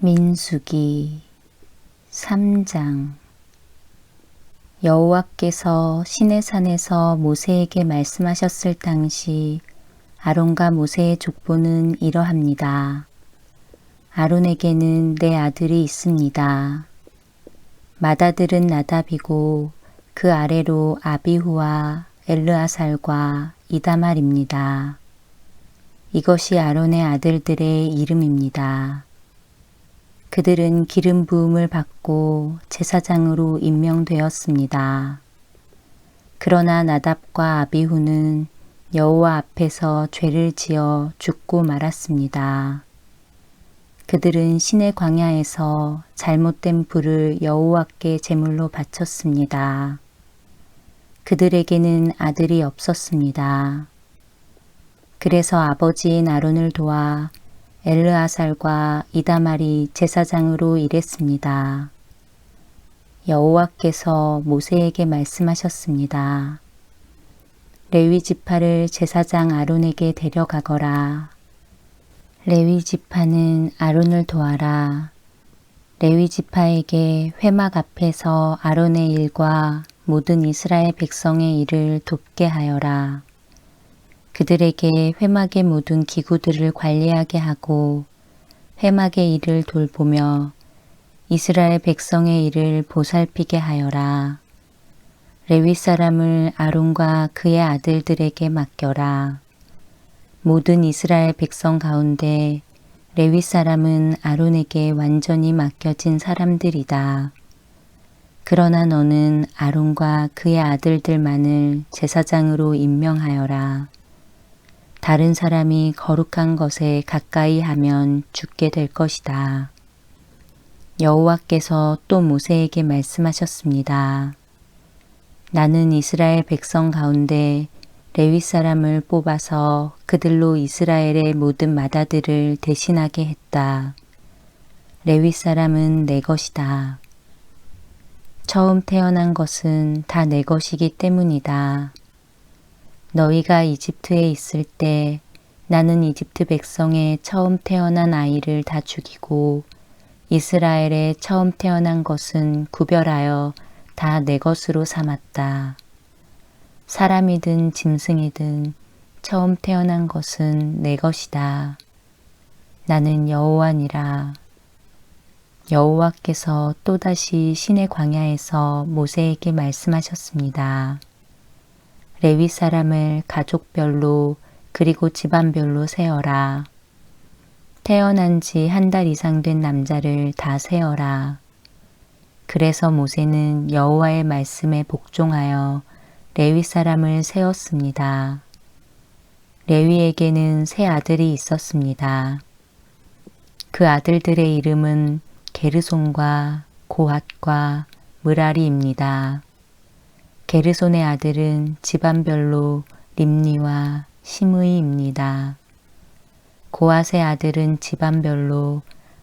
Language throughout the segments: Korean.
민수기 3장. 여호와께서 시내산에서 모세에게 말씀하셨을 당시 아론과 모세의 족보는 이러합니다. 아론에게는 네 아들이 있습니다. 맏아들은 나답이고 그 아래로 아비후와 엘르아살과 이다말입니다. 이것이 아론의 아들들의 이름입니다. 그들은 기름 부음을 받고 제사장으로 임명되었습니다. 그러나 나답과 아비후는 여호와 앞에서 죄를 지어 죽고 말았습니다. 그들은 시내 광야에서 잘못된 불을 여호와께 제물로 바쳤습니다. 그들에게는 아들이 없었습니다. 그래서 아버지인 아론을 도와 엘르아살과 이다말이 제사장으로 일했습니다. 여호와께서 모세에게 말씀하셨습니다. 레위 지파를 제사장 아론에게 데려가거라. 레위 지파는 아론을 도와라. 레위 지파에게 회막 앞에서 아론의 일과 모든 이스라엘 백성의 일을 돕게 하여라. 그들에게 회막의 모든 기구들을 관리하게 하고 회막의 일을 돌보며 이스라엘 백성의 일을 보살피게 하여라. 레위 사람을 아론과 그의 아들들에게 맡겨라. 모든 이스라엘 백성 가운데 레위 사람은 아론에게 완전히 맡겨진 사람들이다. 그러나 너는 아론과 그의 아들들만을 제사장으로 임명하여라. 다른 사람이 거룩한 것에 가까이 하면 죽게 될 것이다. 여호와께서 또 모세에게 말씀하셨습니다. 나는 이스라엘 백성 가운데 레위 사람을 뽑아서 그들로 이스라엘의 모든 맏아들을 대신하게 했다. 레위 사람은 내 것이다. 처음 태어난 것은 다 내 것이기 때문이다. 너희가 이집트에 있을 때 나는 이집트 백성의 처음 태어난 아이를 다 죽이고 이스라엘의 처음 태어난 것은 구별하여 다 내 것으로 삼았다. 사람이든 짐승이든 처음 태어난 것은 내 것이다. 나는 여호와니라. 여호와께서 또다시 시내 광야에서 모세에게 말씀하셨습니다. 레위 사람을 가족별로 그리고 집안별로 세어라. 태어난 지 한 달 이상 된 남자를 다 세어라. 그래서 모세는 여호와의 말씀에 복종하여 레위 사람을 세었습니다. 레위에게는 세 아들이 있었습니다. 그 아들들의 이름은 게르손과 고핫과 므라리입니다. 게르손의 아들은 집안별로 림니와 시므이입니다. 고핫의 아들은 집안별로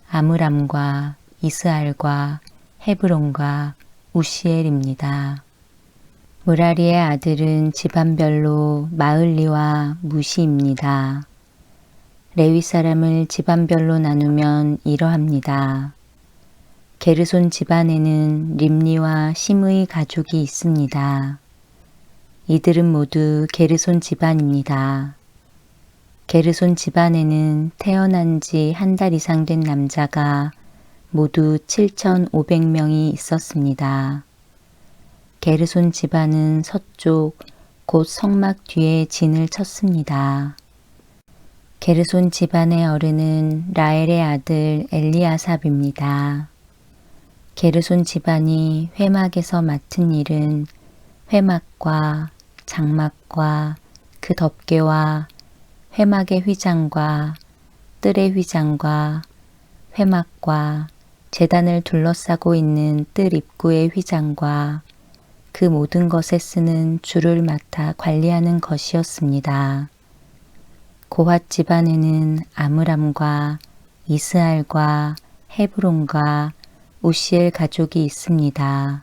아므람과 이스알과 헤브론과 우시엘입니다. 므라리의 아들은 집안별로 마을리와 무시입니다. 레위 사람을 집안별로 나누면 이러합니다. 게르손 집안에는 림니와 시므이 가족이 있습니다. 이들은 모두 게르손 집안입니다. 게르손 집안에는 태어난 지 한 달 이상 된 남자가 모두 7,500명이 있었습니다. 게르손 집안은 서쪽 곧 성막 뒤에 진을 쳤습니다. 게르손 집안의 어른은 라엘의 아들 엘리아삽입니다. 게르손 집안이 회막에서 맡은 일은 회막과 장막과 그 덮개와 회막의 휘장과 뜰의 휘장과 회막과 제단을 둘러싸고 있는 뜰 입구의 휘장과 그 모든 것에 쓰는 줄을 맡아 관리하는 것이었습니다. 고핫 집안에는 아므람과 이스알과 헤브론과 우시엘 가족이 있습니다.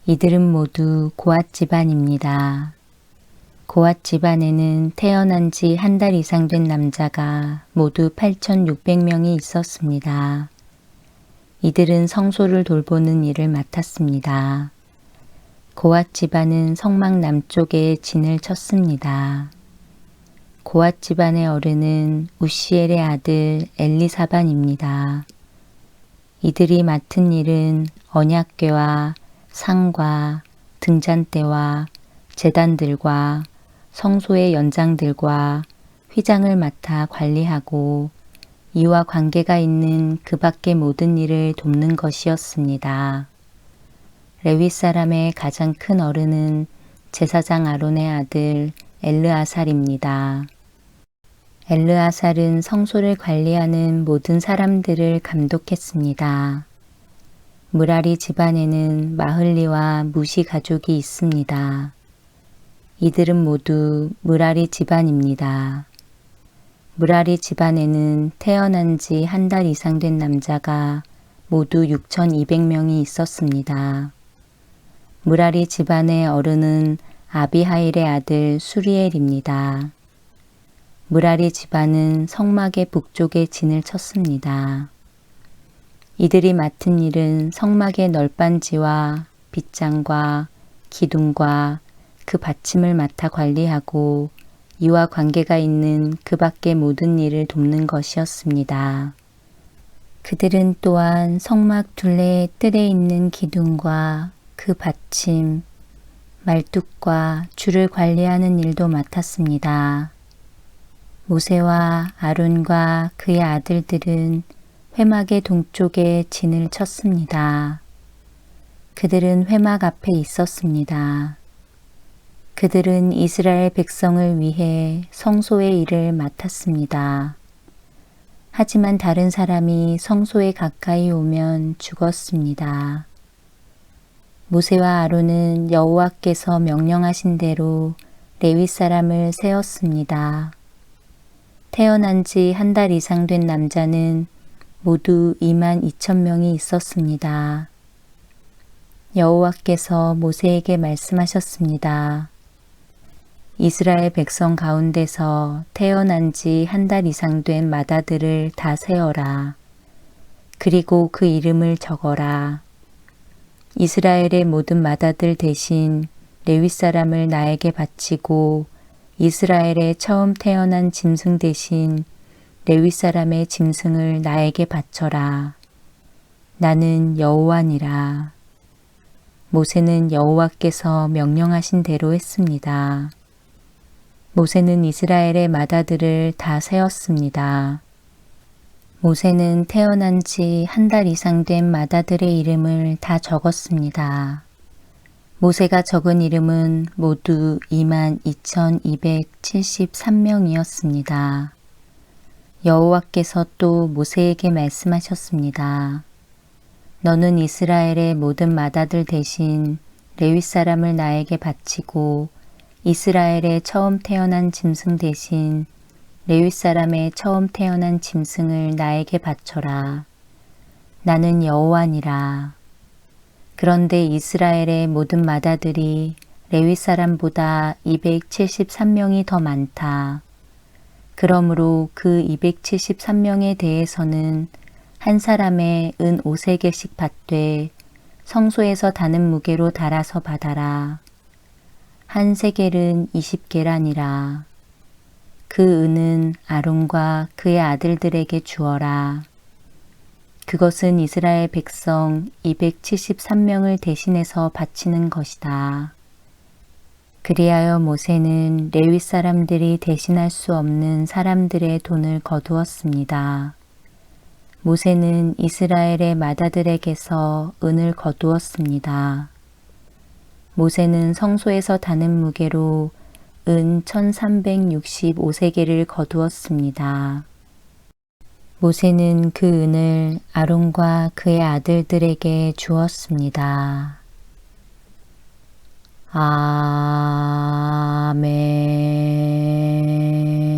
이들은 모두 고핫 집안입니다. 고핫 집안에는 태어난 지 한 달 이상 된 남자가 모두 8,600명이 있었습니다. 이들은 성소를 돌보는 일을 맡았습니다. 고앗 집안은 성막 남쪽에 진을 쳤습니다. 고앗 집안의 어른은 우시엘의 아들 엘리사반입니다. 이들이 맡은 일은 언약궤와 상과 등잔대와 제단들과 성소의 연장들과 휘장을 맡아 관리하고 이와 관계가 있는 그 밖의 모든 일을 돕는 것이었습니다. 레위 사람의 가장 큰 어른은 제사장 아론의 아들 엘르아살입니다. 엘르아살은 성소를 관리하는 모든 사람들을 감독했습니다. 무라리 집안에는 마흘리와 무시 가족이 있습니다. 이들은 모두 무라리 집안입니다. 무라리 집안에는 태어난 지 한 달 이상 된 남자가 모두 6,200명이 있었습니다. 무라리 집안의 어른은 아비하일의 아들 수리엘입니다. 무라리 집안은 성막의 북쪽에 진을 쳤습니다. 이들이 맡은 일은 성막의 널빤지와 빗장과 기둥과 그 받침을 맡아 관리하고 이와 관계가 있는 그 밖의 모든 일을 돕는 것이었습니다. 그들은 또한 성막 둘레의 뜰에 있는 기둥과 그 받침, 말뚝과 줄을 관리하는 일도 맡았습니다. 모세와 아론과 그의 아들들은 회막의 동쪽에 진을 쳤습니다. 그들은 회막 앞에 있었습니다. 그들은 이스라엘 백성을 위해 성소의 일을 맡았습니다. 하지만 다른 사람이 성소에 가까이 오면 죽었습니다. 모세와 아론은 여호와께서 명령하신 대로 레위 사람을 세웠습니다. 태어난 지 한 달 이상 된 남자는 모두 22,000명이 있었습니다. 여호와께서 모세에게 말씀하셨습니다. 이스라엘 백성 가운데서 태어난 지 한 달 이상 된 마다들을 다 세어라. 그리고 그 이름을 적어라. 이스라엘의 모든 마다들 대신 레위 사람을 나에게 바치고 이스라엘의 처음 태어난 짐승 대신 레위 사람의 짐승을 나에게 바쳐라. 나는 여호와니라. 모세는 여호와께서 명령하신 대로 했습니다. 모세는 이스라엘의 마다들을 다 세었습니다. 모세는 태어난 지 한 달 이상 된 마다들의 이름을 다 적었습니다. 모세가 적은 이름은 모두 22,273명이었습니다. 여호와께서 또 모세에게 말씀하셨습니다. 너는 이스라엘의 모든 마다들 대신 레위 사람을 나에게 바치고 이스라엘의 처음 태어난 짐승 대신 레위 사람의 처음 태어난 짐승을 나에게 바쳐라. 나는 여호와니라. 그런데 이스라엘의 모든 마다들이 레위 사람보다 273명이 더 많다. 그러므로 그 273명에 대해서는 한 사람의 은 5세겔씩 받되 성소에서 다는 무게로 달아서 받아라. 한 세겔은 20게라니라. 그 은은 아론과 그의 아들들에게 주어라. 그것은 이스라엘 백성 273명을 대신해서 바치는 것이다. 그리하여 모세는 레위 사람들이 대신할 수 없는 사람들의 돈을 거두었습니다. 모세는 이스라엘의 마다들에게서 은을 거두었습니다. 모세는 성소에서 다는 무게로 은 1365세겔을 거두었습니다. 모세는 그 은을 아론과 그의 아들들에게 주었습니다. 아멘.